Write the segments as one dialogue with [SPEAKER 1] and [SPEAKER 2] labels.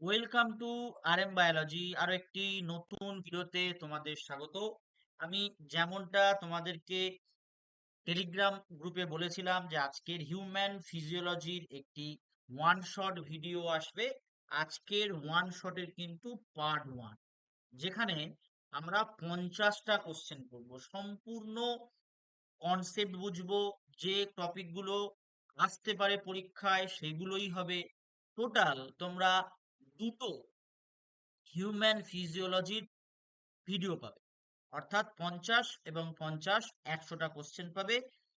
[SPEAKER 1] Welcome to RM biology. আরো একটি নতুন ভিডিওতে তোমাদের স্বাগত। আমি যেমনটা তোমাদেরকে টেলিগ্রাম গ্রুপে বলেছিলাম যে আজকের হিউম্যান ফিজিওলজির একটি ওয়ান শট ভিডিও আসবে। আজকের ওয়ান শটের কিন্তু পার্ট ওয়ান, যেখানে আমরা 50টা কোশ্চেন করবো, সম্পূর্ণ কনসেপ্ট বুঝবো। যে টপিকগুলো আসতে পারে পরীক্ষায় সেগুলোই হবে। টোটাল তোমরা দুটো হিউম্যান ফিজিওলজির ভিডিও পাবে, অর্থাৎ 50 এবং 50 100টা কোশ্চেন পাবে।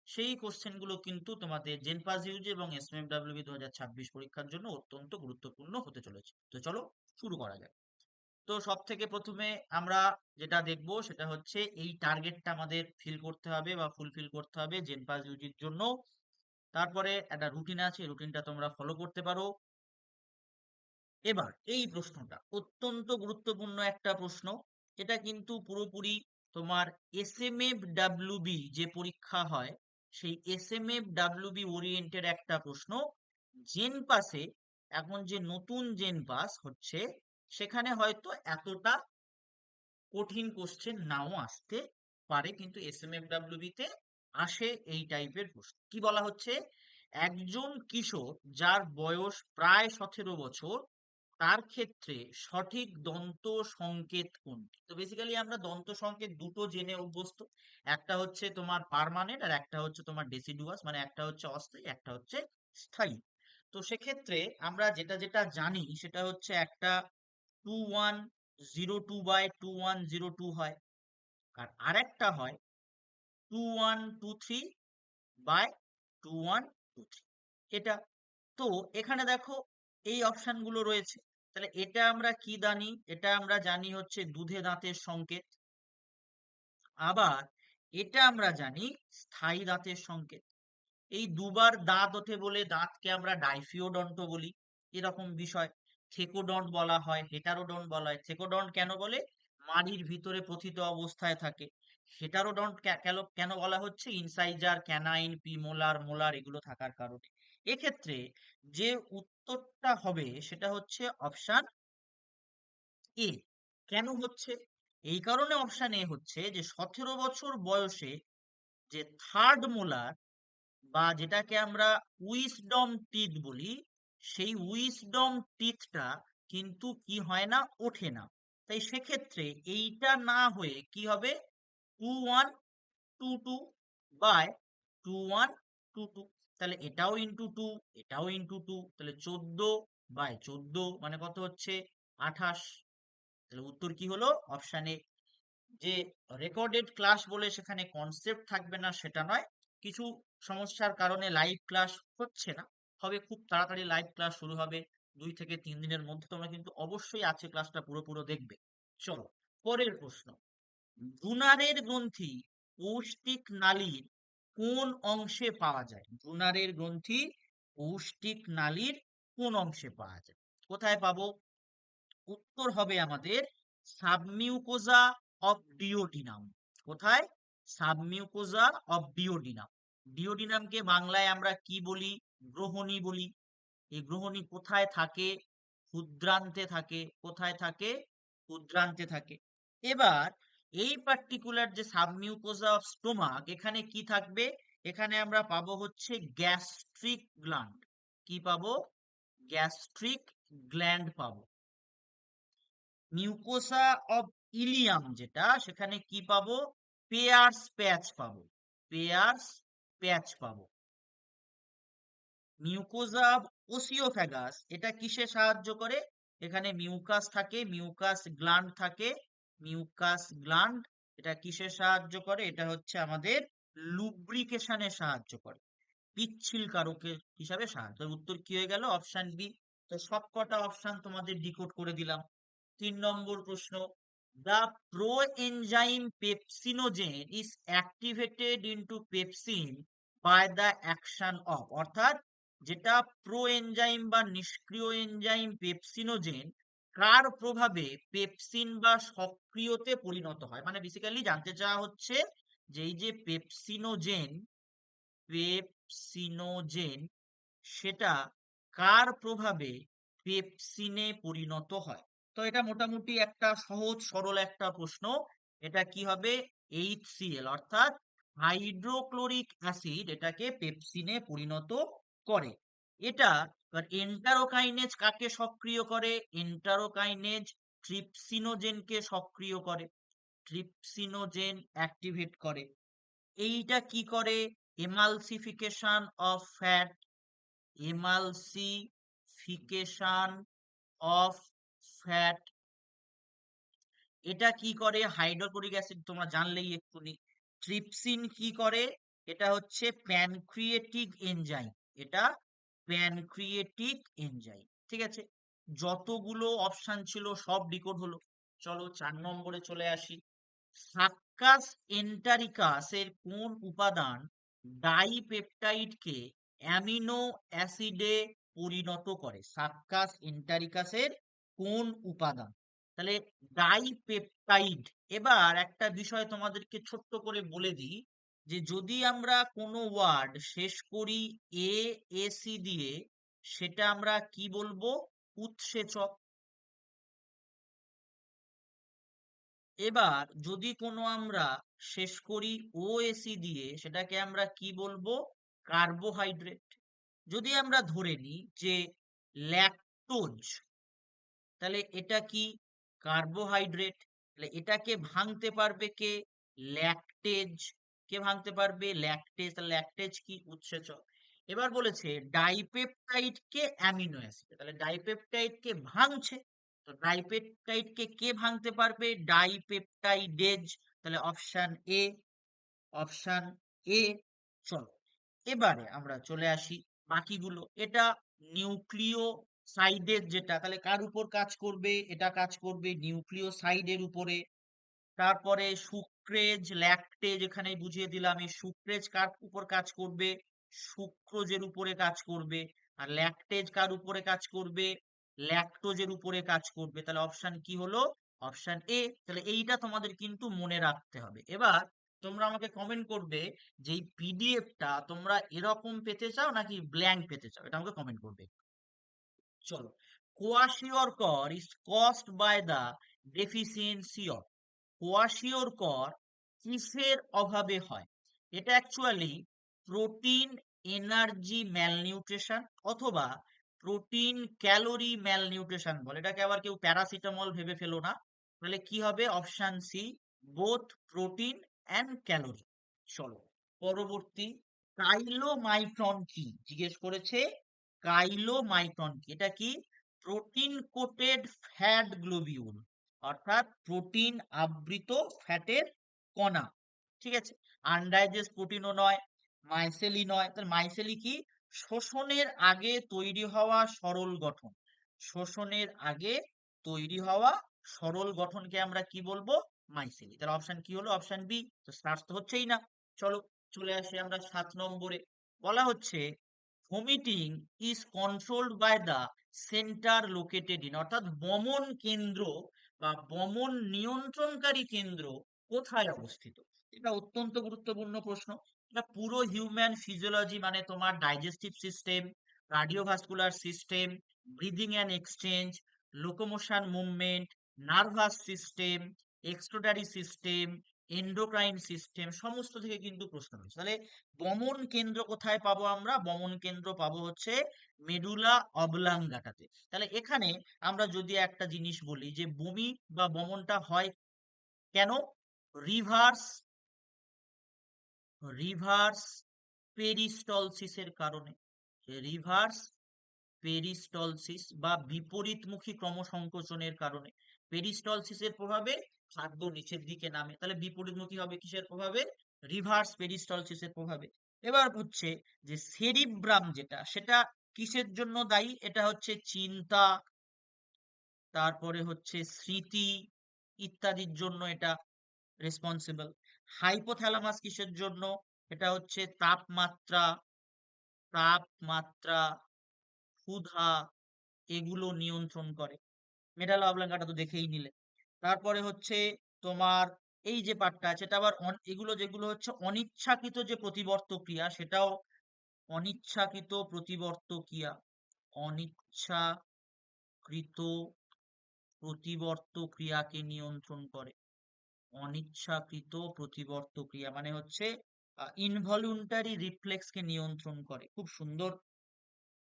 [SPEAKER 1] সেই কোশ্চেনগুলো কিন্তু তোমাদের জেনপাস ইউজি এবং এসএমএফডব্লিউবি 2026 পরীক্ষার জন্য অত্যন্ত গুরুত্বপূর্ণ হতে চলেছে। তো চলো শুরু করা যাক। তো সব থেকে প্রথমে আমরা যেটা দেখব সেটা হচ্ছে এই টার্গেটটা আমাদের ফিল করতে হবে বা ফুলফিল করতে হবে জেনপাস ইউজির জন্য। তারপরে একটা রুটিন আছে, রুটিনটা তোমরা ফলো করতে পারো। এবার এই প্রশ্নটা অত্যন্ত গুরুত্বপূর্ণ একটা প্রশ্ন। এটা কিন্তু পুরোপুরি তোমার এসএমএফডব্লিউবি যে পরীক্ষা হয় সেই এসএমএফডব্লিউবি ওরিয়েন্টেড একটা প্রশ্ন। জেন পাসে এখন যে নতুন জেন পাস হচ্ছে সেখানে হয়তো এতটা কঠিন কোশ্চেন নাও আসতে পারে, কিন্তু এসএমএফডব্লিউবি তে আসে এই টাইপের প্রশ্ন। কি বলা হচ্ছে, একজন কিশোর যার বয়স প্রায় 17 বছর, তার ক্ষেত্রে সঠিক দন্ত সংকেত কোনটি? তো বেসিক্যালি আমরা দন্ত সংকেত দুটো জেনে অভ্যস্ত। একটা হচ্ছে তোমার পার্মানেন্ট আর একটা হচ্ছে তোমার ডেসিডুয়াস, মানে একটা হচ্ছে অস্থায়ী একটা হচ্ছে স্থায়ী। তো সেক্ষেত্রে আমরা যেটা যেটা জানি সেটা হচ্ছে একটা 2102/2102 হয়, আর আরেকটা হয় 2123/2123। এটা তো এখানে দেখো এই অপশন গুলো রয়েছে। তাহলে এটা আমরা কি জানি? এটা আমরা জানি হচ্ছে দুধে দাঁতের সংকেত। আবার এটা আমরা জানি স্থায়ী দাঁতের সংকেত। এই দুবার দাঁত ওঠে বলে দাঁতকে আমরা ডাইফিওডন্ট বলি, এরকম বিষয়। থেকোডন্ট বলা হয়, হেটারোডন্ট বলা হয়। থেকোডন্ট কেন বলে? মাড়ির ভিতরে প্রথিত অবস্থায় থাকে। হেটারোডন্ট কেন বলা হচ্ছে? ইনসাইজার, ক্যানাইন, প্রিমোলার, মোলার এগুলো থাকার কারণে। এক্ষেত্রে যে উত্তরটা হবে সেটা হচ্ছে অপশন এ। কেন হচ্ছে? এই কারণে অপশন এ হচ্ছে যে 17 বছর বয়সে যে থার্ড মোলার বা যেটাকে আমরা উইসডম টিথ বলি, সেই উইসডম টিথটা কিন্তু কি হয় না, ওঠে না। তাই সেক্ষেত্রে এইটা না হয়ে কি হবে, 2122/2122। তাহলে এটাও ইন্টু টু, এটাও ইন্টু টু, তাহলে 14/14 মানে কত হচ্ছে? 28। তাহলে উত্তর কি হলো? Option A. যে রেকর্ডেড ক্লাস বলে সেখানে কনসেপ্ট থাকবে না সেটা নয়, কিছু সমস্যার কারণে লাইভ ক্লাস হচ্ছে না। হবে খুব তাড়াতাড়ি লাইভ ক্লাস শুরু হবে, 2 থেকে 3 দিনের মধ্যে। তোমরা কিন্তু অবশ্যই আছে ক্লাসটা পুরো দেখবে। চলো পরের প্রশ্ন। ডুনারের গ্রন্থি পৌষ্টিক নালীর কোন অংশে পাওয়া যায়? ডুনারের গ্রন্থি পৌষ্টিক নালীর কোন অংশে পাওয়া যায়? কোথায় পাবো? উত্তর হবে আমাদের সাবমিউকোজা অফ ডিওডিনাম। কোথায়? সাবমিউকোজা অফ ডিওডিনাম। ডিওডিনামকে বাংলায় আমরা কি বলি? গ্রহণী বলি। এই গ্রহণী কোথায় থাকে? ক্ষুদ্রান্তে থাকে। কোথায় থাকে? ক্ষুদ্রান্তে থাকে। এবার এই পার্টিকুলার যে সাবমিউকোজা অফ স্টোমাক, এখানে কি থাকবে? এখানে আমরা পাবো হচ্ছে গ্যাস্ট্রিক গ্ল্যান্ড। কি পাবো? গ্যাস্ট্রিক গ্ল্যান্ড পাবো। মিউকোসা অফ ইলিয়াম যেটা, সেখানে কি পাবো? পেয়ার্স প্যাচ পাবো। পেয়ার্স প্যাচ পাবো। মিউকোসা অফ ওসিওফ্যাগাস, এটা কিসে সাহায্য করে? এখানে মিউকাস থাকে, মিউকাস গ্ল্যান্ড থাকে। মিউকাস গ্ল্যান্ড এটা কিসে সাহায্য করে? এটা হচ্ছে আমাদের লুব্রিকেশনে সাহায্য করে, পিচ্ছিল কারকের হিসাবে সাহায্য। উত্তর কি হয়ে গেল? Option B. তো সবকটা অপশন তোমাদের ডিকোড করে দিলাম। 3 নম্বর প্রশ্ন। The proenzyme pepsinogen is activated into pepsin by the action of, অর্থাৎ যেটা প্রোএনজাইম বা নিষ্ক্রিয় এনজাইম পেপসিনোজেন, কার প্রভাবে পেপসিন বা সক্রিয়তে পরিণত হয়? মানে বেসিক্যালি জানতে চাওয়া হচ্ছে যে এই যে পেপসিনোজেন সেটা কার প্রভাবে পেপসিনে পরিণত হয়? তো এটা মোটামুটি একটা সহজ সরল একটা প্রশ্ন। এটা কি হবে? HCl অর্থাৎ হাইড্রোক্লোরিক অ্যাসিড এটাকে পেপসিনে পরিণত করে। এটা এন্টারোকাইনেজ কাকে সক্রিয় করে? এন্টারোকাইনেজ ট্রিপসিনোজেনকে সক্রিয় করে, ট্রিপসিনোজেন অ্যাক্টিভেট করে। এইটা কি করে? এমালসিফিকেশন অফ ফ্যাট, এমালসিফিকেশন অফ ফ্যাট। এটা কি করে? হাইড্রোক্লোরিক অ্যাসিড তোমরা জানলেই এক্ষুনি। ট্রিপসিন কি করে? এটা হচ্ছে প্যানক্রিয়েটিক এনজাইম, এটা প্যানক্রিয়েটিক এনজাইম। ঠিক আছে, যতগুলো অপশন ছিল সব ডিকোড হলো। চলো 4 নম্বরে চলে আসি। সাক্কাস এন্টারিকাস এর কোন উপাদান ডাইপেপটাইডকে অ্যামিনো অ্যাসিডে পরিণত করে? সাক্কাস এন্টারিকাসের কোন উপাদান? তাহলে ডাইপেপটাইড। এবার একটা বিষয় তোমাদেরকে ছোট্ট করে বলে দিই, যে যদি আমরা কোনো ওয়ার্ড শেষ করি এসি দিয়ে, সেটা আমরা কি বলবো? উৎসেচক। এবার যদি কোনো আমরা শেষ করি ওএসি দিয়ে, সেটাকে আমরা কি বলবো? কার্বোহাইড্রেট। যদি আমরা ধরে নিই যে ল্যাকটোজ, তাহলে এটা কি? কার্বোহাইড্রেট। তাহলে এটাকে ভাঙতে পারবে কে? ল্যাকটেজ। কে ভাঙতে পারবে? ল্যাকটেজ। তাহলে ল্যাকটেজ কি? উৎসেচক। এবার বলেছে ডাইপেপটাইড কে অ্যামিনো অ্যাসিড, তাহলে ডাইপেপটাইড কে ভাঙছে, তো ডাইপেপটাইড কে কে ভাঙতে পারবে? ডাইপেপটাইডেজ। তাহলে অপশন এ, অপশন এ। চলো এবারে আমরা চলে আসি বাকিগুলো। এটা নিউক্লিওসাইডের যেটা, তাহলে কার উপর কাজ করবে? এটা কাজ করবে নিউক্লিওসাইডের উপরে। তারপরে সুক্রেজ, ল্যাকটেজ এখানে বুঝিয়ে দিলাম। এই সুক্রেজ কার উপর কাজ করবে? সুক্রোজের উপরে কাজ করবে। আর ল্যাকটেজ কার উপরে কাজ করবে? ল্যাকটোজের উপরে কাজ করবে। তাহলে অপশন কি হলো? Option A. তাহলে এইটা তোমাদের কিন্তু মনে রাখতে হবে। এবার তোমরা আমাকে কমেন্ট করবে যে এই পিডিএফটা তোমরা এরকম পেতে চাও নাকি ব্ল্যাঙ্ক পেতে চাও, এটা আমাকে কমেন্ট করবে। চলো, kwashiorkor is caused by the deficiency of. Kwashiorkor কিসের অভাবে হয়? এটা অ্যাকচুয়ালি প্রোটিন এনার্জি ম্যালনিউট্রিশন অথবা প্রোটিন ক্যালোরি ম্যালনিউট্রিশন বলে। এটাকে আবার কেউ প্যারাসিটামল ভেবে ফেলো না। তাহলে কি হবে? Option C, both protein and calorie. চলো পরবর্তী। কাইলোমাইটন কি জিজ্ঞেস করেছে? কাইলোমাইটন কি? এটা কি? প্রোটিন কোটেড ফ্যাট গ্লোবিউল, অর্থাৎ প্রোটিন আবৃত ফ্যাটের কণা। ঠিক আছে, আনডাইজেস্ট প্রোটিনও নয়, মাইসেলি নয়। তাহলে মাইসেলি কি? শোষণের আগে তৈরি হওয়া সরল গঠন। শোষণের আগে তৈরি হওয়া সরল গঠনকে আমরা কি বলবো? মাইসেলি। তাহলে অপশন কি হলো? Option B. তো স্টার্চ তো হচ্ছেই না। চলো চলে আসি আমরা 7 নম্বরে। বলা হচ্ছে vomiting is controlled by the centre located in, অর্থাৎ বমন কেন্দ্র বা বমন নিয়ন্ত্রণকারী কেন্দ্র কোথায় অবস্থিত? এটা অত্যন্ত গুরুত্বপূর্ণ প্রশ্ন। এটা পুরো হিউম্যান ফিজিওলজি, মানে তোমার digestive system, cardiovascular system, breathing and exchange, locomotion movement, nervous system, excretory system, endocrine system, সমস্ত থেকে কিন্তু প্রশ্ন হয়েছে। তাহলে বমন কেন্দ্র কোথায় পাবো আমরা? বমন কেন্দ্র পাবো হচ্ছে মেডুলা অবলাঙ্গাটাতে। তাহলে এখানে আমরা যদি একটা জিনিস বলি যে বমি বা বমনটা হয় কেন? রিভার্স, রিভার্স পেরিস্টলসিসের কারণে। রিভার্স পেরিস্টলসিস বা বিপরীতমুখী ক্রমসংকোচনের কারণে। পেরিস্টলসিসের প্রভাবে খাদ্য নিচের দিকে নামে, তাহলে বিপরীতমুখী হবে কিসের প্রভাবে? রিভার্স পেরিস্টলসিসের প্রভাবে। এবার হচ্ছে যে সেরিব্রাম যেটা, সেটা কিসের জন্য দায়ী? এটা হচ্ছে চিন্তা, তারপরে হচ্ছে স্মৃতি ইত্যাদির জন্য এটা রেসপন্সিবল। হাইপোথ্যালামাস কিসের জন্য? এটা হচ্ছে তাপমাত্রা, তাপমাত্রা, ক্ষুধা, এগুলো নিয়ন্ত্রণ করে। মেডালা অবলাঙ্কাটা তো দেখেই নিলে। তারপরে হচ্ছে তোমার এই যে পার্টটা আছে, এটা আবার এগুলো যেগুলো হচ্ছে অনিচ্ছাকৃত যে প্রতিবর্ত ক্রিয়া, সেটাও অনিচ্ছাকৃত প্রতিবর্ত ক্রিয়া, অনিচ্ছাকৃত ইচ্ছাকৃত প্রতিবর্ত ক্রিয়াকে নিয়ন্ত্রণ করে। অনিচ্ছাকৃত প্রতিবর্ত ক্রিয়া মানে হচ্ছে ইনভলিউন্টারি রিফ্লেক্সকে নিয়ন্ত্রণ করে। খুব সুন্দর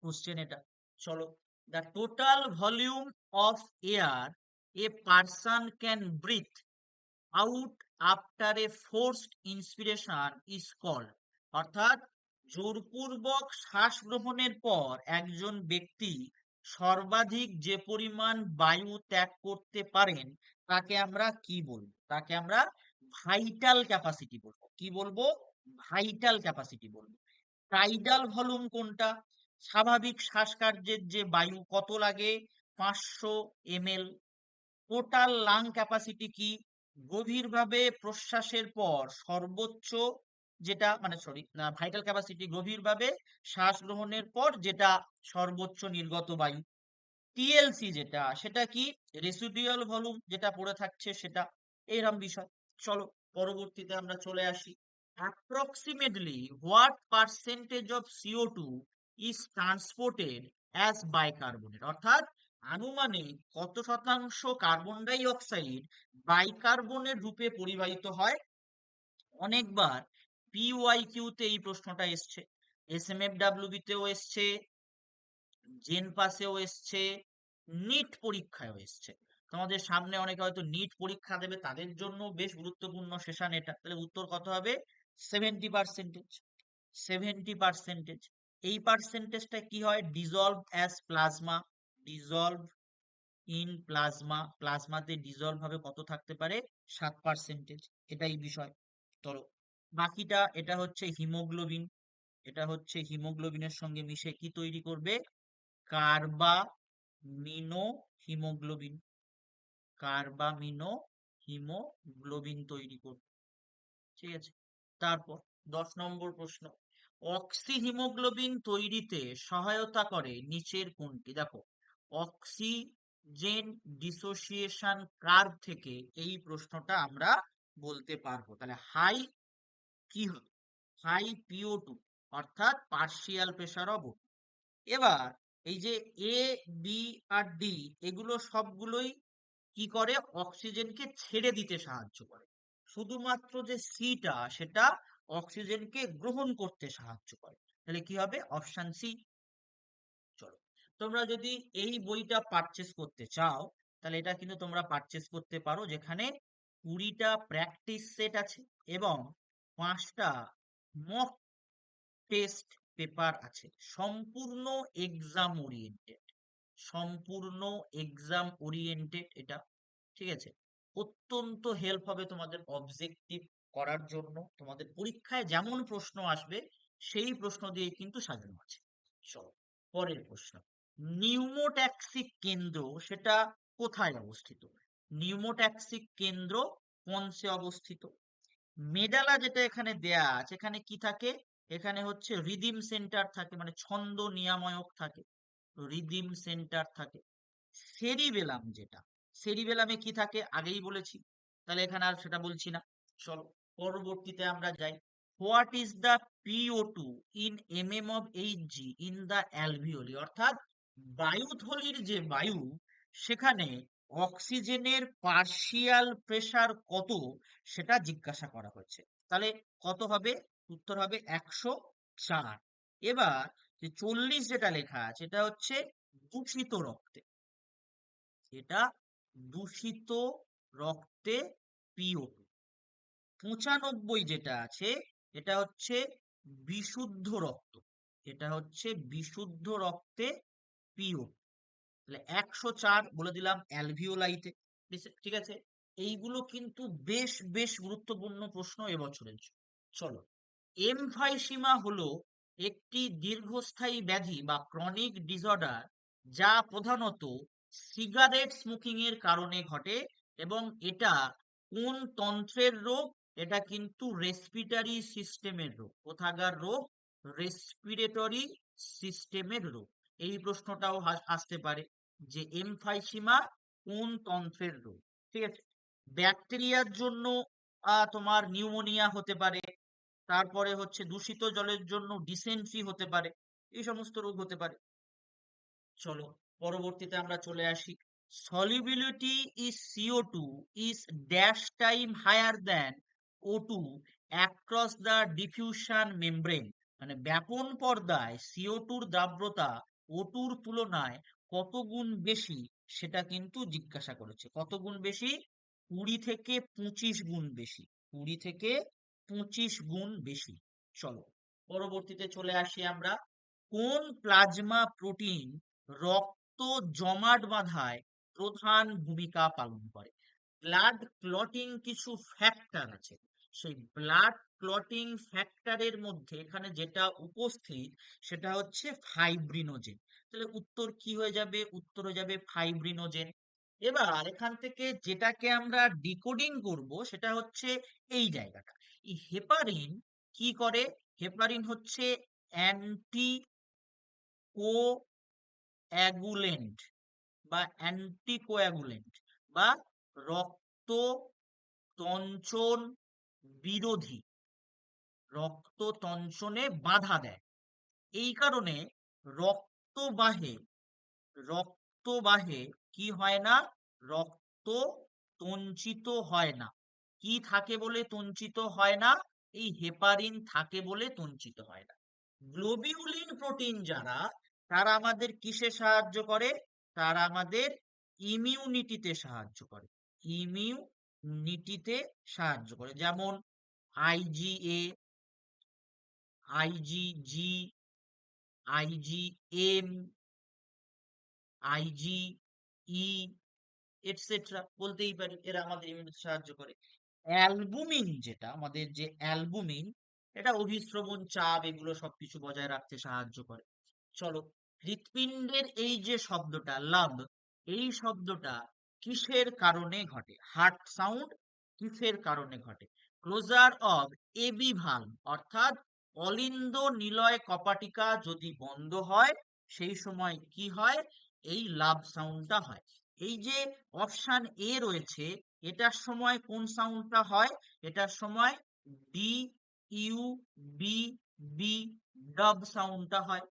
[SPEAKER 1] কোশ্চেন এটা। চলো, the total volume of air a person can breathe out after a forced inspiration is called. অর্থাৎ জোরপূর্বক শ্বাস গ্রহণের পর একজন ব্যক্তি সর্বাধিক যে পরিমাণ বায়ু ত্যাগ করতে পারেন তাকে আমরা কি বলবো? তাকে আমরা ভাইটাল ক্যাপাসিটি বলবো। কি বলবো? ভাইটাল ক্যাপাসিটি বলবো। টাইডাল ভলিউম কোনটা? স্বাভাবিক শ্বাসকার্যের যে বায়ু কত লাগে? 500 ml। টোটাল লাং ক্যাপাসিটি কি? গভীরভাবে প্রশ্বাসের পর সর্বোচ্চ যেটা মানে সরি ভাইটাল ক্যাপাসিটি গভীরভাবে শ্বাস গ্রহণের পর যেটা সর্বোচ্চ নির্গত বায়ু। টিএলসি যেটা সেটা কি? রেসিডুয়াল ভলিউম যেটা পড়ে থাকছে সেটা। এইরকম বিষয়। চলো পরবর্তীতে আমরা চলে আসি। Approximately what percentage of CO2 is transported as bicarbonate. অর্থাৎ আনুমানিক কত শতাংশ কার্বন ডাই অক্সাইড বাইকার্বনের রূপে পরিবাহিত হয়? অনেকবার PYQ তে এই প্রশ্নটা এসছে, SMFWB তেও এসছে, জেন পাসেও এসছে, নিট পরীক্ষায়ও এসছে। তোমাদের সামনে অনেকে হয়তো নিট পরীক্ষা দেবে, তাদের জন্য বেশ গুরুত্বপূর্ণ সেশন এটা। তাহলে উত্তর কত হবে? 70%। 70%। এই পার্সেন্টেজটা কি হয়? Dissolve as plasma. Dissolve in plasma. প্লাজমাতে ডিজলভ হবে কত থাকতে পারে? 7%। এটাই বিষয়। চলো বাকিটা, এটা হচ্ছে হিমোগ্লোবিন। এটা হচ্ছে হিমোগ্লোবিনের সঙ্গে মিশে কি তৈরি করবে? Carbamino haemoglobin. কার্বামিনো হিমোগ্লোবিন তৈরি করবে। ঠিক আছে, তারপর 10 নম্বর প্রশ্ন। অক্সি হিমোগ্লোবিন তৈরিতে সহায়তা করে নিচের কোনটি? দেখো, অক্সিজেন ডিসোসিয়েশন কার্ভ থেকে এই প্রশ্নটা আমরা বলতে পারবো। তাহলে হাই কি হবে? হাই PO2 অর্থাৎ পার্শিয়াল প্রেসার অফ। এবার এই যে এ, বি আর ডি এগুলো সবগুলোই কি করে? অক্সিজেনকে ছেড়ে দিতে সাহায্য করে। শুধুমাত্র যে সিটা সেটা অক্সিজেনকে গ্রহণ করতে সাহায্য করে। তাহলে কি হবে? Option C. চলো, তোমরা যদি এই বইটা পারচেস করতে চাও তাহলে এটা কিন্তু তোমরা পারচেস করতে পারো, যেখানে 20টা প্র্যাকটিস সেট আছে এবং 5টা মক টেস্ট পেপার আছে। সম্পূর্ণ এক্সাম ওরিয়েন্টেড। সম্পূর্ণ এক্সাম ওরিয়েন্টেড এটা। ঠিক আছে, অত্যন্ত হেল্প হবে তোমাদের অবজেক্টিভ করার জন্য। তোমাদের পরীক্ষায় যেমন প্রশ্ন আসবে সেই প্রশ্ন দিয়ে কিন্তু সাজানো আছে। চলো পরের প্রশ্ন। নিউমোট্যাক্সিক কেন্দ্র সেটা কোথায় অবস্থিত? নিউমোট্যাক্সিক কেন্দ্র কনসে অবস্থিত? মেডালা যেটা এখানে দেয়া আছে, এখানে কি থাকে? এখানে হচ্ছে রিদিম সেন্টার থাকে, মানে ছন্দ নিয়ামক থাকে, রিদিম সেন্টার থাকে। সেরিবেলাম যেটা, সেরিবেলামে কি থাকে আগেই বলেছি, তাহলে এখানে আর সেটা বলছি না। চলো পরবর্তীতে আমরা যাই। What is the PO2 in of Hg in the alveoli? অর্থাৎ বায়ুথলির যে বায়ু সেখানে অক্সিজেনের পার্শিয়াল প্রেসার কত সেটা জিজ্ঞাসা করা হয়েছে। তাহলে কত হবে? উত্তর হবে 104। এবার যে 40 যেটা লেখা আছে এটা হচ্ছে দূষিত রক্তে। এটা দূষিত রক্তে PO2। 95 যেটা আছে এটা হচ্ছে বিশুদ্ধ রক্ত। এটা হচ্ছে বিশুদ্ধ রক্তে PO2। তাহলে 104 বলে দিলাম অ্যালভিওলাইতে। ঠিক আছে, এইগুলো কিন্তু বেশ বেশ গুরুত্বপূর্ণ প্রশ্ন এবছরের। চলো, এমফাইসিমা হলো একটি দীর্ঘস্থায়ী ব্যাধি বা ক্রনিক ডিসঅর্ডার যা প্রধানত সিগারেট স্মোকিং এর কারণে ঘটে। এবং এটা কোন তন্ত্রের রোগ? এটা কিন্তু রেসপিরেটরি সিস্টেমের রোগ। কোথাকার রোগ? রেসপিরেটরি সিস্টেমের রোগ। এই প্রশ্নটাও আসতে পারে যে এমফাইসিমা কোন তন্ত্রের রোগ। ঠিক আছে, ব্যাকটেরিয়ার জন্য তোমার নিউমোনিয়া হতে পারে। তারপরে হচ্ছে দূষিত জলের জন্য ডিসেন্ট্রি হতে পারে। এই সমস্ত রোগ হতে পারে। চলো পরবর্তীতে আমরা চলে আসি, solubility is CO2 is dash time higher than O2 across the diffusion membrane, মানে ব্যাপন পর্দায় CO2 দ্রাব্যতা O2 তুলনায় কত গুণ বেশি সেটা কিন্তু জিজ্ঞাসা করেছে। কত গুণ বেশি? 20 থেকে 25 গুণ বেশি। 20 থেকে 25 গুণ বেশি। চলো পরবর্তীতে চলে আসি আমরা, কোন প্লাজমা প্রোটিন রক্ত জমাট বাঁধায় প্রধান ভূমিকা পালন করে? ব্লাড ক্লটিং কিছু ফ্যাক্টর আছে, সেই ব্লাড ক্লটিং ফ্যাক্টরের মধ্যে এখানে যেটা উপস্থিত সেটা হচ্ছে ফাইব্রিনোজেন। তাহলে উত্তর কি হয়ে যাবে? উত্তর হয়ে যাবে ফাইব্রিনোজেন। এবার এখান থেকে যেটাকে আমরা ডিকোডিং করব সেটা হচ্ছে এই জায়গাটা, এই হেপারিন কি করে? হেপারিন হচ্ছে অ্যান্টি কোঅ্যাগুলেন্ট বা অ্যান্টিকোঅ্যাগুলেন্ট বা রক্ত তঞ্চন বিরোধী, রক্ত তঞ্চনে বাধা দেয়। এই কারণে রক্তবাহে রক্তবাহে কি হয় না? রক্ত তঞ্চিত হয় না। কি থাকে বলে তঞ্চিত হয় না? এই হেপারিন থাকে বলে তঞ্চিত হয় না। গ্লোবিউলিন প্রোটিন যারা, তারা আমাদের কিসে সাহায্য করে? তারা আমাদের ইমিউনিটিতে সাহায্য করে। ইমিউনিটিতে সাহায্য করে, যেমন IGA, IgG, IgM, IgE etcetera বলতেই পারি, এরা আমাদের ইমিউনিটি সাহায্য করে। অ্যালবুমিন, যেটা আমাদের যে অ্যালবুমিন, এটা অভিস্রবণ চাপ এগুলো সবকিছু বজায় রাখতে সাহায্য করে। চলো, হৃৎপিণ্ডের এই যে শব্দটা লাভ, এই শব্দটা কিসের কারণে ঘটে? হার্ট সাউন্ড কিসের কারণে ঘটে? ক্লোজার অফ এবি ভালভ অর্থাৎ অলিন্দ নিলয় কপাটিকা যদি বন্ধ হয় সেই সময় কি হয়? এই লাভ সাউন্ডটা হয়। এই যে অপশন এ রয়েছে, এটার সময় কোন সাউন্ডটা হয়? এটার সময় ডি ইউ বি বি ডাব সাউন্ডটা হয়।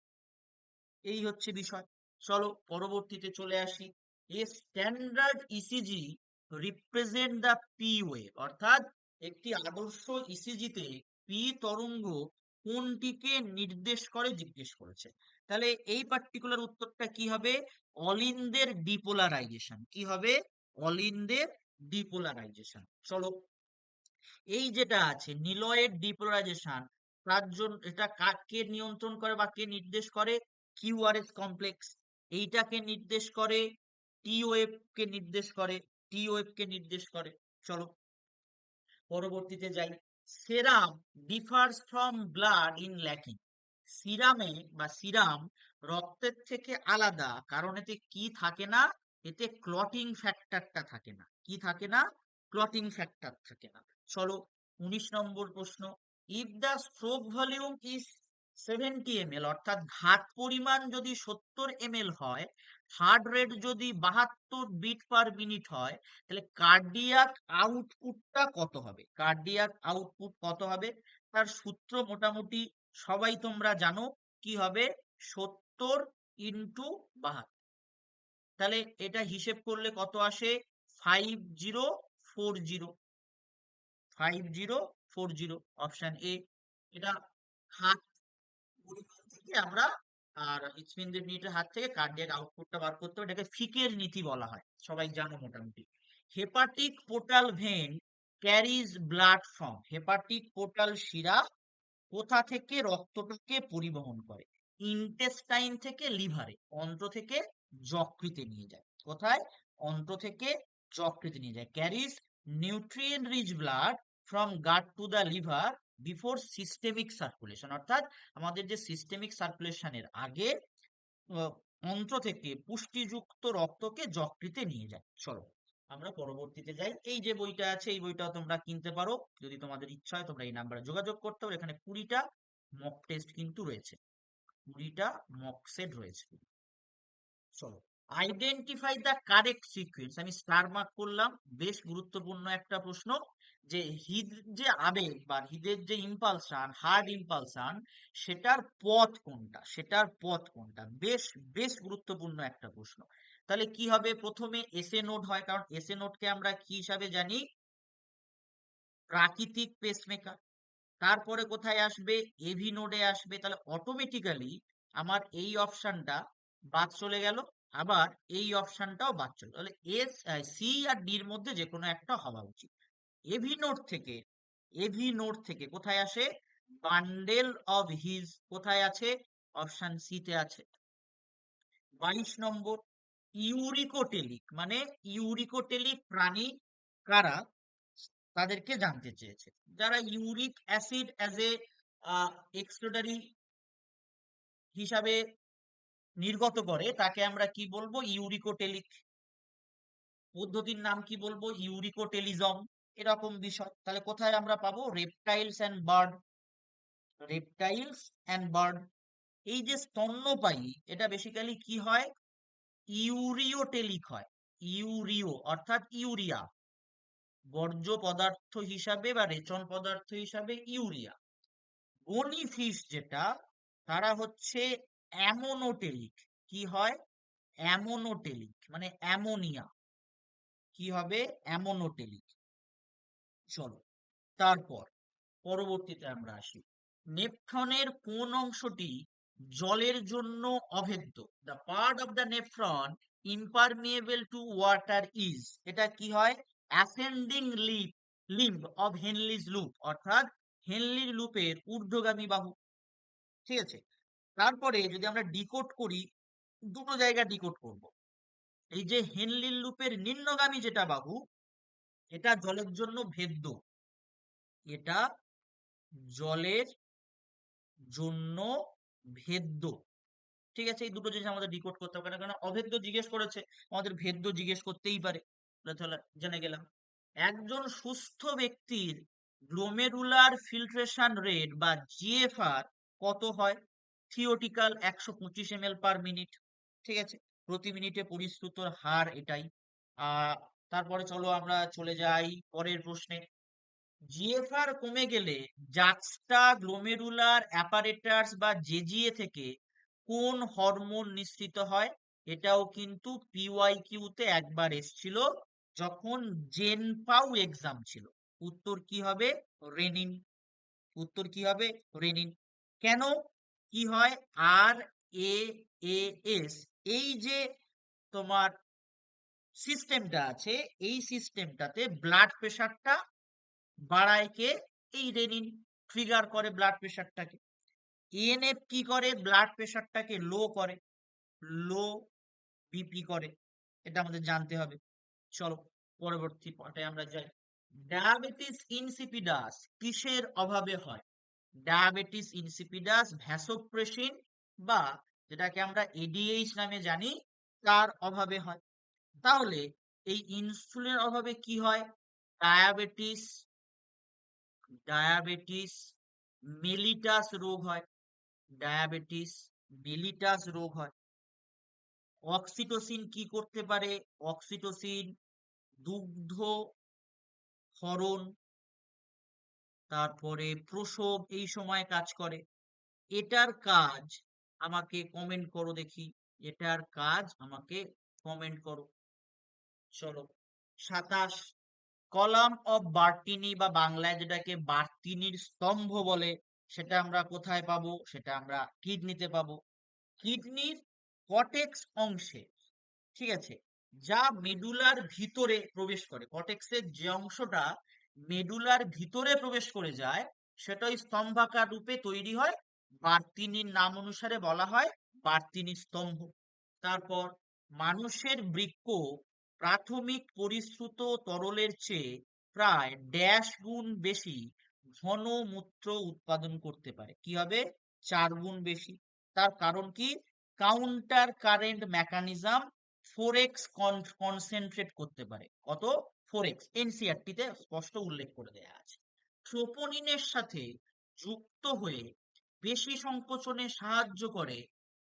[SPEAKER 1] এই হচ্ছে বিষয়। চলো পরবর্তীতে চলে আসি, a standard ECG represent the P wave, অর্থাৎ একটি আদর্শ ইসিজিতে পি তরঙ্গ কোনটিকে নির্দেশ করে জিজ্ঞেস করেছে। তাহলে এই পার্টিকুলার উত্তরটা কি হবে? অলিন্দের ডিপোলারাইজেশন। কি হবে? অলিন্দের ডিপোলারাইজেশন। চলো, এই যেটা আছে নিলয়ের ডিপোলারাইজেশন, তার জন্য এটা কাকে নিয়ন্ত্রণ করে বা কে নির্দেশ করে? QRS complex. এইটাকে নির্দেশ করে টি ওয়েভ কে নির্দেশ করে, টি ওয়েভ কে নির্দেশ করে। চলো পরবর্তীতে যাই, serum differs from blood in lacking. সিরামে বা সিরাম রক্তের থেকে আলাদা কারণ এতে কি থাকে না? এতে ক্লটিং ফ্যাক্টরটা থাকে না। কি থাকে না? ক্লটিং ফ্যাক্টর থাকে না। চলো 19 নম্বর প্রশ্ন, if the stroke volume is 70 ml, অর্থাৎ ঘাত পরিমাণ যদি 70 ml হয়, হার্ট রেট যদি 72 বিট পার মিনিট হয়, তাহলে কার্ডিয়াক আউটপুটটা কত হবে? কার্ডিয়াক আউটপুট কত হবে? তার সূত্র মোটামুটি সবাই তোমরা জানো, কি হবে? 70 ইন্টু 72। তাহলে এটা হিসেব করলে কত আসে? 5040। 5040 অপশন এ। এটা হাত পরিমাণ থেকে আমরা, আর হৃৎপিণ্ডের মিনিটের হাত থেকে কার্ডিয়াক আউটপুটটা বার করতে হবে। এটাকে ফিকের নীতি বলা হয়, সবাই জানো মোটামুটি। Hepatic portal vein carries blood from, hepatic portal শিরা কোথা থেকে রক্তটাকে পরিবহন করে? ইন্টেস্টাইন থেকে লিভারে, অন্ত্র থেকে যকৃতে নিয়ে যায়। কোথায়? অন্ত্র থেকে যকৃতে নিয়ে যায়। Carries nutrient rich blood from gut to the liver before systemic circulation, অর্থাৎ আমাদের যে সিস্টেমিক সার্কুলেশনের আগে অন্ত্র থেকে পুষ্টিযুক্ত রক্তকে যকৃতে নিয়ে যায়। চলো আমরা পরবর্তীতে যাই। এই যে বইটা আছে এই বইটা তোমরা কিনতে পারো, যদি তোমাদের ইচ্ছা হয় তোমরা এই নাম্বারে যোগাযোগ করতে পারো। এখানে 20টা মক টেস্ট কিন্তু রয়েছে, 20টা মক সেট রয়েছে। চলো আইডেন্টিফাই দ্য কারেক্ট সিকোয়েন্স, আমি স্টার মার্ক করলাম, বেশ গুরুত্বপূর্ণ একটা প্রশ্ন, যে যে আবেগ বা হৃদের যে ইম্পালসান, হার্ড ইম্পালসান, সেটার পথ কোনটা, বেশ বেশ গুরুত্বপূর্ণ একটা প্রশ্ন। তাহলে কি হবে, প্রথমে এসএ নোড হয়, কারণ এসএ নোডকে আমরা কি হিসাবে জানি, প্রাকৃতিক পেসমেকার। তারপরে কোথায় আসবে, এভি নোডে আসবে, তাহলে অটোমেটিক্যালি আমার এই অপশনটা বাদ চলে গেল, আবার এই অপশনটাও বাদ চলে গেল। তাহলে সি আর ডির মধ্যে যে কোনো একটা হওয়া উচিত। এভি নোড থেকে, কোথায় আসে, বান্ডেল অফ হিজ কোথায় আছে, অপশন সি তে আছে। 22 নম্বর, ইউরিকোটেলিক, মানে ইউরিকোটেলিক প্রাণী কারা, তাদেরকে জানতে চেয়েছে। যারা uric acid as a excretory হিসাবে নির্গত করে, তাকে আমরা কি বলবো, ইউরিকোটেলিক। পদ্ধতির নাম কি বলবো, ইউরিকোটেলিজম, এরকম বিষয়। তাহলে কোথায় আমরা পাবো, রেপটাইলস অ্যান্ড বার্ড। এই যে স্তন্যপায়ী, এটা বেসিক্যালি কি হয়, ইউরিওটেলিক হয়। ইউরিও অর্থাৎ ইউরিয়া, বর্জ্য পদার্থ হিসাবে বা রেচন পদার্থ হিসাবে ইউরিয়া। বনি ফিশ যেটা, তারা হচ্ছে অ্যামোনোটেলিক। কি হয়, অ্যামোনোটেলিক, মানে অ্যামোনিয়া, কি হবে, অ্যামোনোটেলিক। চলো, তারপর পরবর্তীতে আমরা আসি, নেফ্রনের কোন অংশটি জলের জন্য অভেদ্য, the part of the nephron impermeable to water is, এটা কি হয়, ascending limb of Henle's loop, অর্থাৎ হেনলির লুপের ঊর্ধ্বগামী বাহু। ঠিক আছে, তারপরে যদি আমরা ডিকোড করি, দুটো জায়গা ডিকোড করব। এই যে হেনলির লুপের নিম্নগামী যেটা বাহু, এটা জলের জন্য ভেদ্য, এটা জলের জন্য ভেদ্য। ঠিক আছে, এই দুটো জিনিস আমাদের ডিকোড করতে হবে, কারণ অভেদ্য জিজ্ঞেস করেছে, আমাদের ভেদ্য জিজ্ঞেস করতেই পারে। তাহলে জেনে গেলাম। একজন সুস্থ ব্যক্তির গ্লোমেরুলার ফিল্ট্রেশন রেট বা জিএফআর কত হয়, থিওরিটিক্যাল 125 ml পার মিনিট। ঠিক আছে, প্রতি মিনিটে পরিশ্রুতর হার এটাই। তারপরে চলো আমরা চলে যাই পরের প্রশ্নে। জিএফআর কমে গেলে জাক্সটা গ্লোমেরুলার অ্যাপারেটাস বা জেজিএ থেকে কোন হরমোন নিঃসৃত হয়, এটাও কিন্তু পিওয়াইকিউ তে একবার এসছিল, যখন জেনপাউ এক্সাম ছিল। উত্তর কি হবে, রেনিন। উত্তর কি হবে, রেনিন। কেন, কি হয়, আর এ এস, এই যে তোমার সিস্টেমটা আছে, এই সিস্টেমটাতে ব্লাড প্রেশারটা বাড়ায় কে, এই রেনিন ট্রিগার করে ব্লাড প্রেশারটাকে। ইএনএফ কি করে, ব্লাড প্রেশারটাকে লো করে, লো বিপি করে, এটা আমাদের জানতে হবে। চলো পরবর্তী পার্টে আমরা যাই। ডায়াবেটিস ইনসিপিডাস কিসের অভাবে হয়, ডায়াবেটিস ইনসিপিডাস ভ্যাসোপ্রেসিন বা যেটাকে আমরা এডিএইচ নামে জানি, তার অভাবে হয়। তাহলে এই ইনসুলিনের অভাবে কি হয়, ডায়াবেটিস ডায়াবেটিস মেলিটাস রোগ হয়, ডায়াবেটিস মেলিটাস রোগ হয়। অক্সিটোসিন কি করতে পারে, অক্সিটোসিন দুগ্ধ ক্ষরণ, তারপরে প্রসব, এই সময় কাজ করে। এটার কাজ আমাকে কমেন্ট করো দেখি, এটার কাজ আমাকে কমেন্ট করো। চলো, 27, কলাম অফ বার্টিনি বা বাংলায় যেটাকে বার্তিনির স্তম্ভ বলে, সেটা আমরা কোথায় পাবো, সেটা আমরা কিডনিতে পাবো। কিডনির কটেক্স অংশে, ঠিক আছে, যা মেডুলার ভিতরে প্রবেশ করে, কটেক্সের যে অংশটা মেডুলার ভিতরে প্রবেশ করে যায়, সেটা ওই স্তম্ভাকার রূপে তৈরি হয়, বার্তিনির নাম অনুসারে বলা হয় বার্তিনি স্তম্ভ। তারপর মানুষের বৃক্ক প্রাথমিক পরিশ্রুত তরলের চেয়ে প্রায় ড্যাশ গুণ বেশি ঘন মূত্র উৎপাদন করতে পারে, কি হবে, 4 গুণ বেশি। তার কারণ কি, counter current mechanism, 4x concentrate করতে পারে, কত, 4x, এনসিআরটি তে স্পষ্ট উল্লেখ করে দেয়া আছে। ট্রোপোনিনের সাথে যুক্ত হয়ে বেশি সংকোচনে সাহায্য করে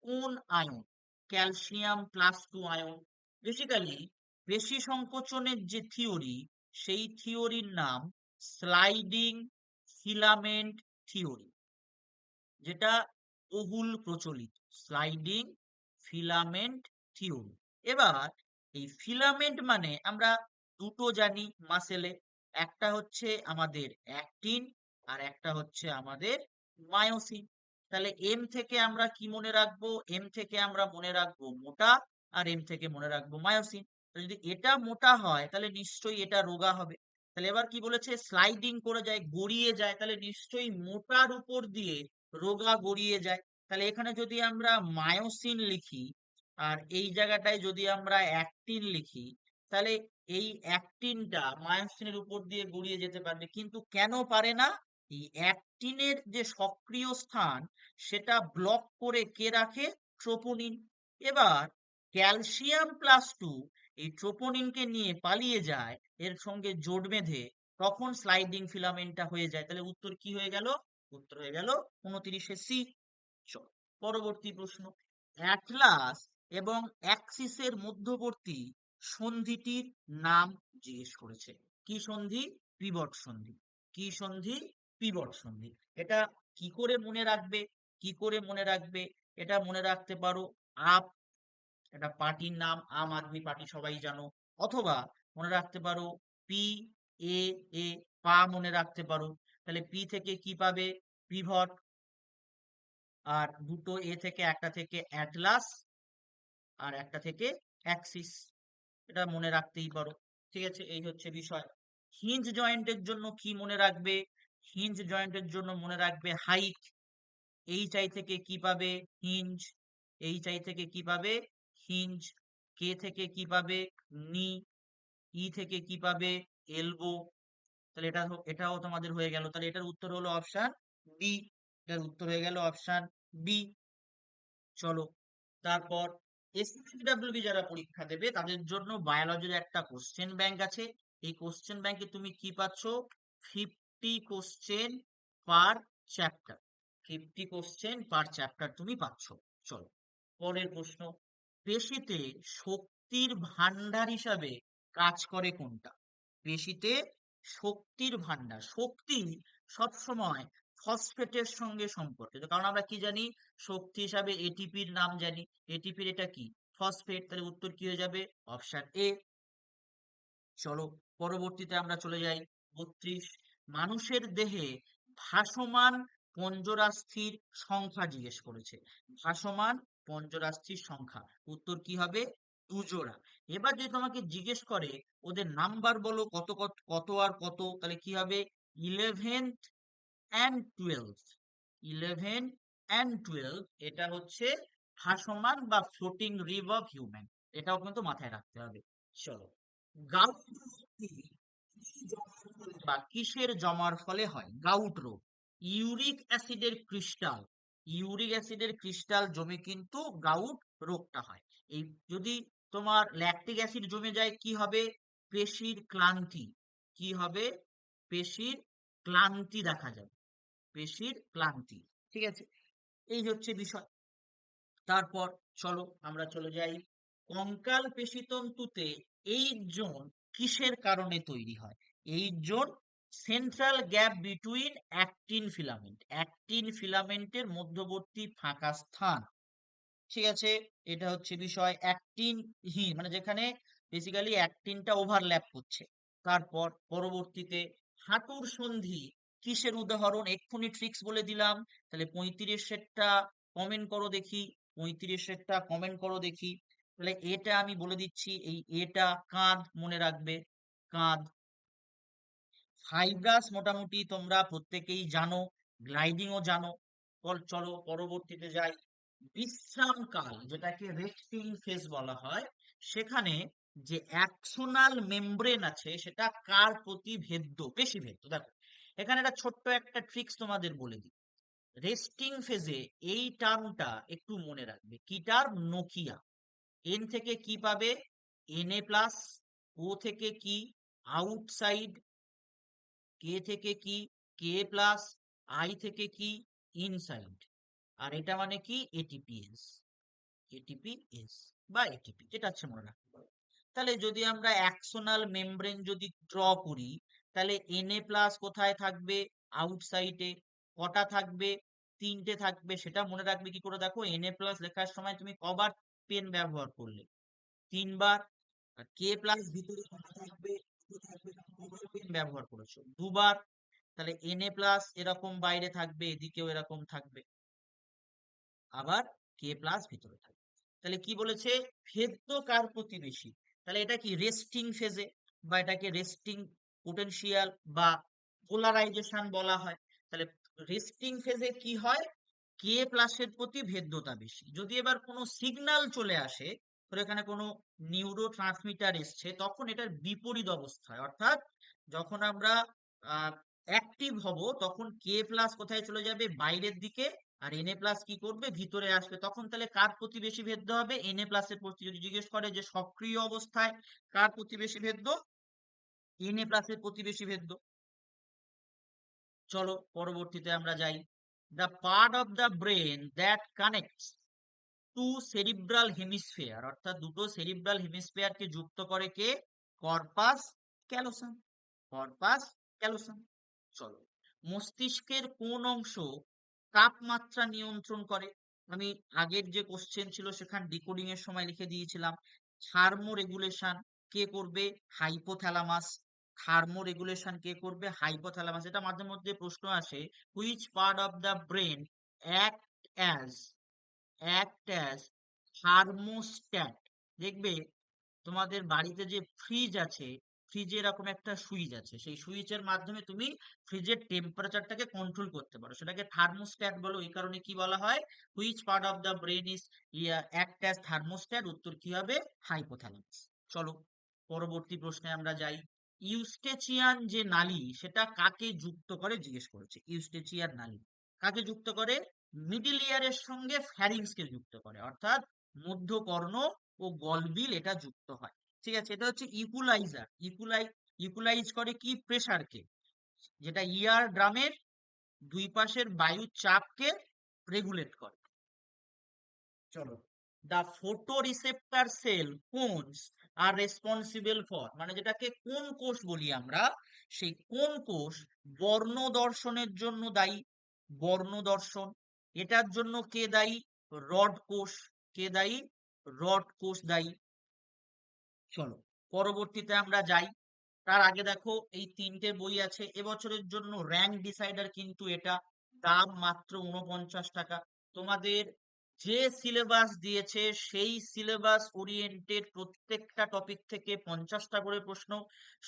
[SPEAKER 1] কোন আয়ন, ক্যালসিয়াম +2 আয়ন। বেসিক্যালি পেশি সংকোচনের যে থিওরি, সেই থিওরির নাম স্লাইডিং ফিলামেন্ট থিওরি, যেটা বহুল প্রচলিত স্লাইডিং ফিলামেন্ট থিওরি। এবার এই ফিলামেন্ট মানে আমরা দুটো জানি মাসেলে, একটা হচ্ছে আমাদের অ্যাক্টিন আর একটা হচ্ছে আমাদের মায়োসিন। তাহলে এম থেকে আমরা কি মনে রাখবো? এম থেকে আমরা মনে রাখবো মোটা, আর এম থেকে মনে রাখবো মায়োসিন। যদি এটা মোটা হয় তাহলে নিশ্চয়ই এটা রোগা হবে। তাহলে এবার কি বলেছে? স্লাইডিং করে যায়, গড়িয়ে যায়, তাহলে নিশ্চয়ই মোটার উপর দিয়ে রোগা গড়িয়ে যায়। তাহলে এখানে যদি আমরা মায়োসিন লিখি আর এই জায়গাটায় যদি আমরা অ্যাক্টিন লিখি, তাহলে এই অ্যাক্টিনটা মায়োসিনের উপর দিয়ে গড়িয়ে যেতে পারবে, কিন্তু কেন পারে না? এই অ্যাক্টিনের যে সক্রিয় স্থান সেটা ব্লক করে কে রাখে? ট্রোপোনিন। এবার ক্যালসিয়াম +2 এই ট্রোপোনিনকে নিয়ে পালিয়ে যায়, এর সঙ্গে জোট বেঁধে, তখন স্লাইডিং ফিলামেন্টটা হয়ে যায়। তাহলে উত্তর কি হয়ে গেল? উত্তর হয়ে গেল 29 সি। পরবর্তী প্রশ্ন, অ্যাটলাস এবং অ্যাক্সিসের মধ্যবর্তী সন্ধিটির নাম জিজ্ঞেস করেছে। কি সন্ধি? পিভট সন্ধি। কি সন্ধি? পিভট সন্ধি। এটা কি করে মনে রাখবে? কি করে মনে রাখবে? এটা মনে রাখতে পারো আপ, এটা পার্টির নাম, আম আদমি পার্টি সবাই জানো। অথবা মনে রাখতে পারো পি এ এ, পা মনে রাখতে পারো। তাহলে পি থেকে কি পাবে? পিভট। আর দুটো এ থেকে, একটা থেকে অ্যাটলাস আর একটা থেকে অ্যাক্সিস, এটা মনে রাখতেই পারো। ঠিক আছে, এই হচ্ছে বিষয়। হিঞ্জ জয়েন্টের জন্য কি মনে রাখবে? হিঞ্জ জয়েন্টের জন্য মনে রাখবে হাইট। এইচ আই থেকে কি পাবে? হিঞ্জ। এইচ আই থেকে কি পাবে? হিঞ্জ। কে থেকে কি পাবে? নি। ই থেকে কি পাবে? এলবো। তাহলে এটাও তোমাদের হয়ে গেল। তাহলে এটার উত্তর হলো অপশন বি। এটার উত্তর হয়ে গেল অপশন বি। চলো, তারপর এসএসসি যারা পরীক্ষা দেবে তাদের জন্য বায়োলজির একটা কোশ্চেন ব্যাংক আছে। এই কোশ্চেন ব্যাংকে তুমি কি পাচ্ছ? 50 কোশ্চেন পার চ্যাপ্টার। 50 কোশ্চেন পার চ্যাপ্টার তুমি পাচ্ছ। চলো, পরের প্রশ্ন, পেশিতে শক্তির ভান্ডার হিসাবে কাজ করে কোনটা? পেশিতে শক্তির ভান্ডার, শক্তি সবসময় ফসফেটের সঙ্গে সম্পর্কিত। কারণ আমরা কি জানি? শক্তি হিসাবে এটিপির নাম জানি। এটিপির এটা কি? ফসফেট। তাহলে উত্তর কি হয়ে যাবে? Option A. চলো, পরবর্তীতে আমরা চলে যাই 32। মানুষের দেহে ভাসমান পঞ্জরাস্থির সংখ্যা জিজ্ঞেস করেছে। ভাসমান পঞ্জরাস্থির সংখ্যা, উত্তর কি হবে? 2 জোড়া। এবার যদি তোমাকে জিজ্ঞেস করে ওদের নাম্বার বলো, কত কত কত আর কত, তাহলে কি হবে? 11th and 12th। 11 and 12 এটা হচ্ছে ভাসমান বা ফ্লোটিং রিব অফ হিউম্যান। এটাও কিন্তু মাথায় রাখতে হবে। চলো, গাউট বা কিসের জমার ফলে হয় গাউট রোগ? ইউরিক অ্যাসিডের ক্রিস্টাল, ইউরিক অ্যাসিডের ক্রিস্টাল জমে কিন্তু গাউট রোগটা হয়। এই যদি তোমার ল্যাকটিক অ্যাসিড জমে যায় কি হবে? পেশির ক্লান্তি। কি হবে? পেশির ক্লান্তি দেখা যাবে, পেশির ক্লান্তি। ঠিক আছে, এই হচ্ছে বিষয়। তারপর চলো আমরা চলে যাই কঙ্কাল পেশিতন্তুতে এই জোন কিসের কারণে তৈরি হয়? এই zone central gap between actin filament, actin ফিলামেন্টের মধ্যবর্তী ফাঁকা স্থান। ঠিক আছে, এটা হচ্ছে বিষয়। অ্যাক্টিন মানে যেখানে বেসিক্যালি অ্যাক্টিনটা ওভারল্যাপ করছে। তারপর পরবর্তীতে হাঁটুর সন্ধি কিসের উদাহরণ? এক্ষুনি ট্রিক্স বলে দিলাম। তাহলে 35-এরটা কমেন্ট করো দেখি, 35-এরটা কমেন্ট করো দেখি। তাহলে এটা আমি বলে দিচ্ছি, এই এটা কাঁধ মনে রাখবে, কাঁধ। ফাইব্রাস মোটামুটি তোমরা প্রত্যেকেই জানো, গ্লাইডিংও জানো। চলো পরবর্তীতে যাই। বিশ্রামকাল, যেটাকে রেস্টিং ফেজ বলা হয়, সেখানে যে অ্যাক্সোনাল মেমব্রেন আছে সেটা কার প্রতি ভেদ্য? বেশি ভেদ্য। দেখো, এখানে একটা ছোট্ট একটা ট্রিক্স তোমাদের বলে দিই। রেস্টিং ফেজে এই টার্মটা একটু মনে রাখবে। কি টার্ম? নোকিয়া। এন থেকে কি পাবে? Na+। ও থেকে কি? আউটসাইড। কে থেকে কি? K+। আই থেকে কি? ইনসাইড। আর এটা মানে কি? এটিপিএস। এটিপি এস বা এটিপি, যেটা হচ্ছে মনে রাখতে পারো। তাহলে যদি আমরা অ্যাক্সোনাল মেমব্রেন যদি ড্র করি, তাহলে Na প্লাস কোথায় থাকবে? আউটসাইডে। কটা থাকবে? 3টে থাকবে। সেটা মনে রাখবে কি করে? দেখো, Na প্লাস লেখার সময় তুমি কবার পেন ব্যবহার করলে? 3বার। আর K প্লাস ভিতরে কটা থাকবে? কবার পেন ব্যবহার করেছো? 2বার। তাহলে Na প্লাস এরকম বাইরে থাকবে, এদিকেও এরকম থাকবে, আবার কে প্লাস ভিতরে থাকবে। তাহলে কি বলেছে? ভেদ্য কার প্রতিবেশী? তাহলে এটা কি রেস্টিং ফেজে, বা এটাকে রেস্টিং পোটেনশিয়াল বা পোলারাইজেশন বলা হয়। তাহলে রেস্টিং ফেজে কি হয়? কে প্লাসের প্রতি ভেদ্যতা বেশি। যদি এবার কোনো সিগন্যাল চলে আসে, ধরো এখানে কোনো নিউরো ট্রান্সমিটার এসছে, তখন এটার বিপরীত অবস্থায়, অর্থাৎ যখন আমরা অ্যাক্টিভ হব, তখন কে প্লাস কোথায় চলে যাবে? বাইরের দিকে। আর Na প্লাস কি করবে? ভিতরে আসবে। তখন তাহলে কার প্রতি বেশি ভেদ্য হবে? Na প্লাস এর প্রতি। যদি জিজ্ঞেস করে যে সক্রিয় অবস্থায় কার প্রতি বেশি ভেদ্য? Na প্লাস এর প্রতি বেশি ভেদ্য। চলো পরবর্তীতে আমরা যাই। The part of the brain that connects to cerebral hemisphere, অর্থাৎ দুটো সেরিব্রাল হেমিস্ফিয়ারকে যুক্ত করে কে? Corpus callosum. Corpus callosum. চলো, মস্তিষ্কের কোন অংশ তাপমাত্রা নিয়ন্ত্রণ করে? আমি আগের যে কোশ্চেন ছিল সেখানে ডিকোডিং এর সময় লিখে দিয়েছিলাম, থার্মো রেগুলেশন কে করবে? হাইপোথ্যালামাস। থার্মো রেগুলেশন কে করবে? হাইপোথ্যালামাস। এটা মাঝে মধ্যে প্রশ্ন আসে, which part of the brain act as thermostat. দেখবে তোমাদের বাড়িতে যে ফ্রিজ আছে, ফ্রিজে এরকম একটা সুইচ আছে, সেই সুইচের মাধ্যমে তুমি ফ্রিজের টেম্পারেচারটাকে কন্ট্রোল করতে পারো, সেটাকে থার্মোস্ট্যাট বলো। এই কারণে কি বলা হয়? Which part of the brain is act as thermostat? উত্তর কি হবে? হাইপোথ্যালামাস। চলো পরবর্তী প্রশ্নে আমরা যাই। ইউস্টেচিয়ান যে নালী, সেটা কাকে যুক্ত করে? জিজ্ঞেস করেছে। ইউস্টেচিয়ান নালী কাকে যুক্ত করে? মিডল ইয়ারের সঙ্গে ফ্যারিংস কে যুক্ত করে, অর্থাৎ মধ্যকর্ণ ও গলবিল এটা যুক্ত হয়। ঠিক আছে, এটা হচ্ছে ইকুলাইজার। ইকুলাইজ করে কি? প্রেসারকে, যেটা ইয়ার ড্রামের দুই পাশের বায়ুর চাপকে রেগুলেট করে। চলো, the photoreceptor cell cones are responsible for, মানে যেটাকে কোন কোষ বলি আমরা, সেই কোন কোষ বর্ণ দর্শনের জন্য দায়ী? বর্ণ দর্শন। এটার জন্য কে দায়ী? রড কোষ। কে দায়ী? রড কোষ দায়ী। চলো পরবর্তীতে আমরা যাই। তার আগে দেখো, এই 3টে বই আছে এবছরের জন্য। র্যাঙ্ক ডিসাইডার কিন্তু এটা, দাম মাত্র 49 টাকা। তোমাদের যে সিলেবাস দিয়েছে সেই সিলেবাস ওরিয়েন্টেড প্রত্যেকটা টপিক থেকে 50টা করে প্রশ্ন,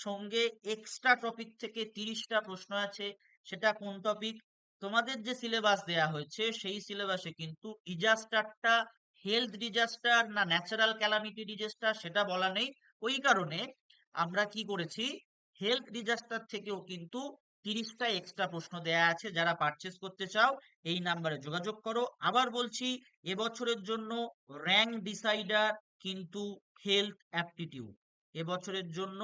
[SPEAKER 1] সঙ্গে এক্সট্রা টপিক থেকে 30টা প্রশ্ন আছে। সেটা কোন টপিক? তোমাদের যে সিলেবাস দেয়া হয়েছে সেই সিলেবাসে কিন্তু ডিজাস্টারটা হেলথ ডিজাস্টার না ন্যাচারাল ক্যালামিটি ডিজাস্টার সেটা বলা নেই। ওই কারণে আমরা কি করেছি, হেলথ ডিজাস্টার থেকেও কিন্তু 30টা এক্সট্রা প্রশ্ন দেয়া আছে। যারা পারচেস করতে চাও এই নাম্বারে যোগাযোগ করো। আবার বলছি, এবছরের জন্য র্যাঙ্ক ডিসাইডার কিন্তু হেলথ অ্যাপটিটিউড, এবছরের জন্য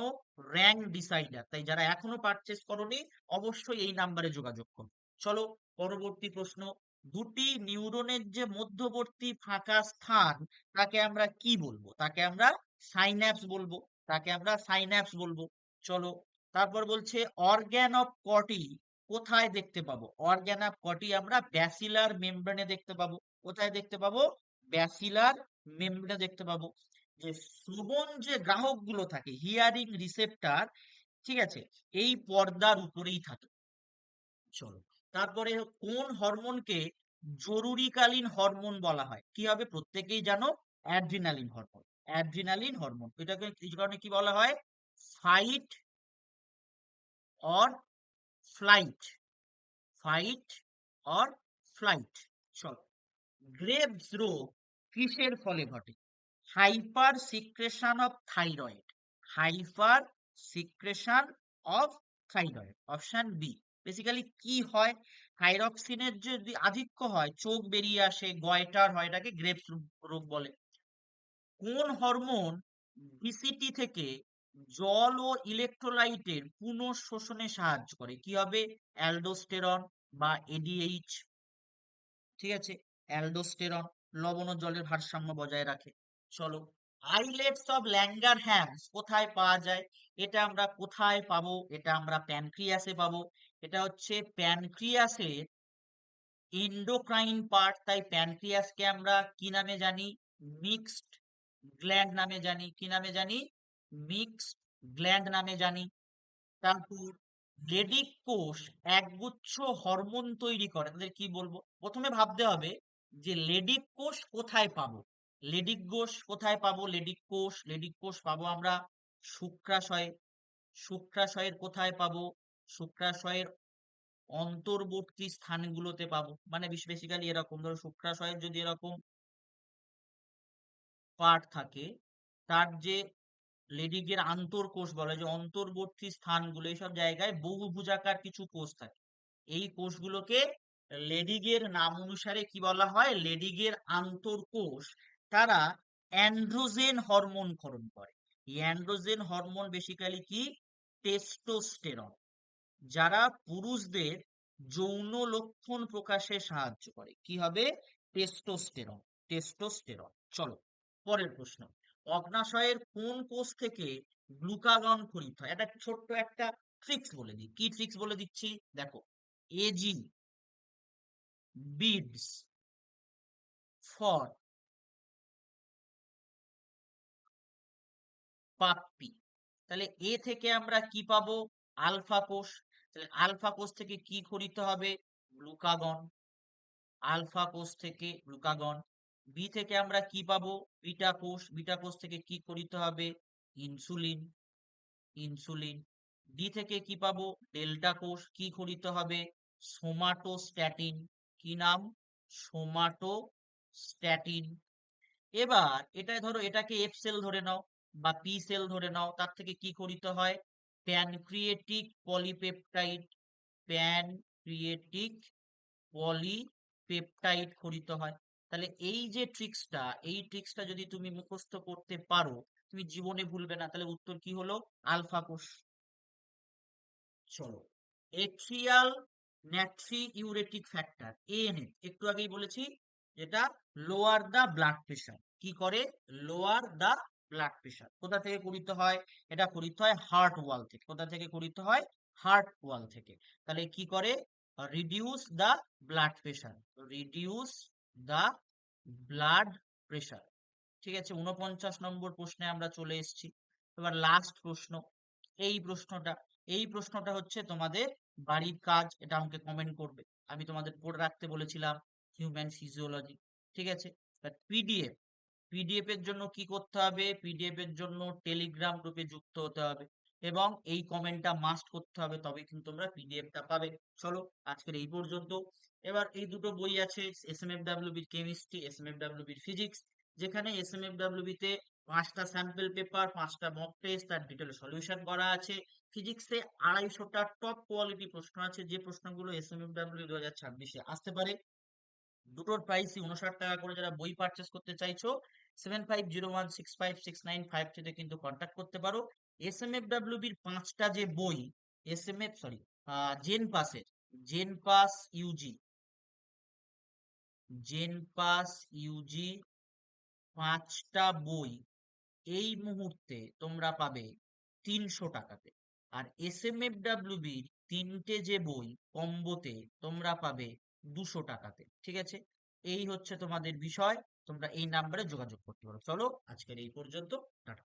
[SPEAKER 1] র্যাঙ্ক ডিসাইডার। তাই যারা এখনো পারচেস করোনি, অবশ্যই এই নাম্বারে যোগাযোগ করো। চলো পরবর্তী প্রশ্ন। দুটি নিউরনের যে মধ্যবর্তী ফাঁকা স্থান, তাকে আমরা কি বলবো? তাকে আমরা সাইন্যাপস বলবো। তাকে আমরা সাইন্যাপস বলবো। চলো, তারপর বলছে অর্গ্যান অফ কটি কোথায় দেখতে পাবো? অর্গ্যান অফ কটি আমরা ব্যাসিলার মেমব্রেনে দেখতে পাবো। কোথায় দেখতে পাবো? ব্যাসিলার মেমব্রেনে দেখতে পাবো। যে শ্রবণ যে গ্রাহক গুলো থাকে, হিয়ারিং রিসেপ্টার, ঠিক আছে, এই পর্দার উপরেই থাকে। চলো, তারপরে কোন হরমোনকে জরুরিকালীন হরমোন বলা হয়? কি হবে? প্রত্যেকেই জানো, অ্যাড্রিনালিন হরমোন। অ্যাড্রিনালিন হরমোন, এটাকে এই কারণে কি বলা হয়? Fight or flight. Fight or flight. চলো, গ্রেভস রোগ কিসের ফলে ঘটে? Hypersecretion of thyroid. Hypersecretion of thyroid, option B. Basically কি হয়? থাইরক্সিনের যদি আধিক্য হয়, চোখ বেরিয়ে আসে, গয়টার হয়, এটাকে গ্রেভস রোগ বলে। কোন হরমোন বিসিটি থেকে জল ও ইলেকট্রোলাইটের পুনঃশোষণে সাহায্য করে? কি হবে? অ্যালডোস্টেরন বা এডিএইচ। ঠিক আছে, অ্যালডোস্টেরন। লবণ ও জলের ভারসাম্য বজায় রাখে। চলো, আইলেটস অফ ল্যাঙ্গারহ্যামস কোথায় পাওয়া যায়? এটা আমরা কোথায় পাবো? এটা আমরা প্যানক্রিয়াসে পাবো। এটা হচ্ছে প্যানক্রিয়াসের এন্ডোক্রাইন পার্ট, তাই প্যানক্রিয়াসকে আমরা কি নামে জানি? মিক্সড গ্ল্যান্ড নামে জানি। কি নামে জানি? মিক্সড গ্ল্যান্ড নামে জানি। তারপর লেডিক কোষ একগুচ্ছ হরমোন তৈরি করে, তাদের কি বলবো? প্রথমে ভাবতে হবে যে লেডিক কোষ কোথায় পাবো। লেডিক কোষ পাবো আমরা শুক্রাশয়ে। শুক্রাশয়ের কোথায় পাবো? শুক্রাশয়ের অন্তর্বর্তী স্থানগুলোতে পাবো। মানে বেসিক্যালি এরকম, ধরো শুক্রাশয়ের যদি এরকম পার্ট থাকে, তার যে লেডিকের আন্তঃকোষ বলে, যে অন্তর্বর্তী স্থানগুলো, এইসব জায়গায় বহুভুজাকার কিছু কোষ থাকে। এই কোষগুলোকে লেডিগের নাম অনুসারে কি বলা হয়? লেডিগের আন্তঃকোষ। তারা অ্যান্ড্রোজেন হরমোন ক্ষরণ করে। এই অ্যান্ড্রোজেন হরমোন বেসিক্যালি কি? টেস্টোস্টেরন, যারা পুরুষদের যৌন লক্ষণ প্রকাশে সাহায্য করে। কি হবে? টেস্টোস্টেরন। টেস্টোস্টেরন। চলো, পরের প্রশ্ন। অগ্নাশয়ের কোন কোষ থেকে গ্লুকাগন খরিত হয়? এটা ছোট্ট একটা ট্রিক্স বলে দিই। কি ট্রিক্স বলে দিচ্ছি দেখো। AG beads for puppy. তাহলে এ থেকে আমরা কি পাবো? আলফা কোষ। তাহলে আলফা কোষ থেকে কি খরিত হবে? গ্লুকাগন। আলফা কোষ থেকে গ্লুকাগন। বি থেকে আমরা কি পাবো? বিটা কোষ। বিটা কোষ থেকে কি খরিত হবে? ইনসুলিন। ইনসুলিন। ডি থেকে কি পাবো? ডেল্টা কোষ। কি খরিত হবে? সোমাটোস্ট্যাটিন। কি নাম? সোমাটোস্ট্যাটিন। এবার এটা ধরো, এটাকে এফ সেল ধরে নাও বা পি সেল ধরে নাও, তার থেকে কি খরিত হয়? Pancreatic polypeptide. প্যানক্রিয়েটিক পলিপেপটাইড খরিত হয়। তাহলে এই যে ট্রিক্সটা, এই ট্রিক্সটা যদি তুমি মুখস্থ করতে পারো, তুমি জীবনে ভুলবে না। তাহলে উত্তর কি হলো? আলফা কোষ। চলো, এট্রিয়াল নাট্রি ইউরেটিক ফ্যাক্টর, এএনএফ, একটু আগেই বলেছি, যেটা লোয়ার দা ব্লাড প্রেশার। কি করে? Lower the blood pressure. কোথা থেকে করিত হয়? এটা করিত হয় হার্ট ওয়াল থেকে। কোথা থেকে করিত হয়? হার্ট ওয়াল থেকে। তাহলে কি করে? Reduce the blood pressure. Reduce the blood pressure. ঠিক আছে, 49 নম্বর প্রশ্নে আমরা চলে এসেছি। এবার লাস্ট প্রশ্ন। এই প্রশ্নটা এই প্রশ্নটা হচ্ছে তোমাদের বাড়ির কাজ। এটা আমাকে কমেন্ট করবে। আমি তোমাদের পড়ে রাখতে বলেছিলাম হিউম্যান ফিজিওলজি। ঠিক আছে, পিডিএফ। পিডিএফ এর জন্য কি করতে হবে? পিডিএফ এর জন্য টেলিগ্রাম গ্রুপে যুক্ত হতে হবে এবং এই কমেন্টটা মাস্ট করতে হবে, তবে কিন্তু তোমরা পিডিএফটা পাবে। চলো, আজকের এই পর্যন্ত। এবার এই দুটো বই আছে, এসএমএফডব্লিউবির কেমিস্ট্রি, এসএমএফডব্লিউবির ফিজিক্স, যেখানে এসএমএফডব্লিউবি তে 5টা স্যাম্পল পেপার, 5টা মক টেস্ট, তার ডিটেল সলিউশন করা আছে। ফিজিক্সে 250টা টপ কোয়ালিটি প্রশ্ন আছে, যে প্রশ্নগুলো এসএমএফডব্লিউ 2026-এ আসতে পারে। দুটোর প্রাইসই 59 টাকা করে। যারা বই পারচেস করতে চাইছো, 7501656953 কিন্তু কন্ট্যাক্ট করতে পারো। এসএমএফডব্লিউবির 5টা যে বই, এসএমএফ সরি জেন পাসের, gen pass UG, gen pass UG 5টা বই এই মুহূর্তে তোমরা পাবে 300 টাকাতে। আর এসএমএফডব্লিউবির 3টে যে বই কম্বোতে তোমরা পাবে 200 টাকাতে। ঠিক আছে, এই হচ্ছে তোমাদের বিষয়। তোমরা এই নাম্বারে যোগাযোগ করতে পারো। চলো, আজকের এই পর্যন্ত। টাটা।